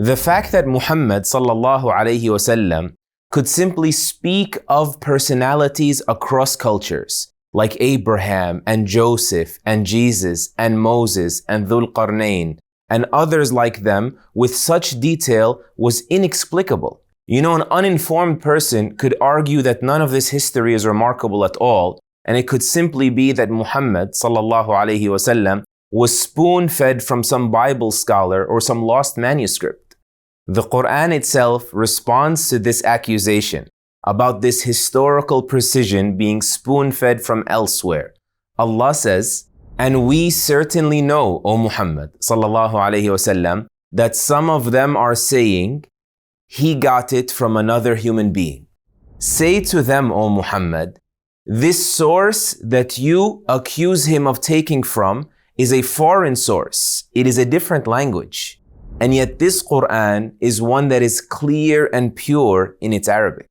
The fact that Muhammad sallallahu alayhi wasallam could simply speak of personalities across cultures, like Abraham and Joseph and Jesus and Moses and Dhul Qarnayn and others like them with such detail was inexplicable. You know, an uninformed person could argue that none of this history is remarkable at all, and it could simply be that Muhammad sallallahu alayhi wasallam was spoon-fed from some Bible scholar or some lost manuscript. The Qur'an itself responds to this accusation about this historical precision being spoon-fed from elsewhere. Allah says, "And we certainly know, O Muhammad sallallahu alayhi wasallam, that some of them are saying, he got it from another human being. Say to them, O Muhammad, this source that you accuse him of taking from is a foreign source. It is a different language. And yet this Qur'an is one that is clear and pure in its Arabic."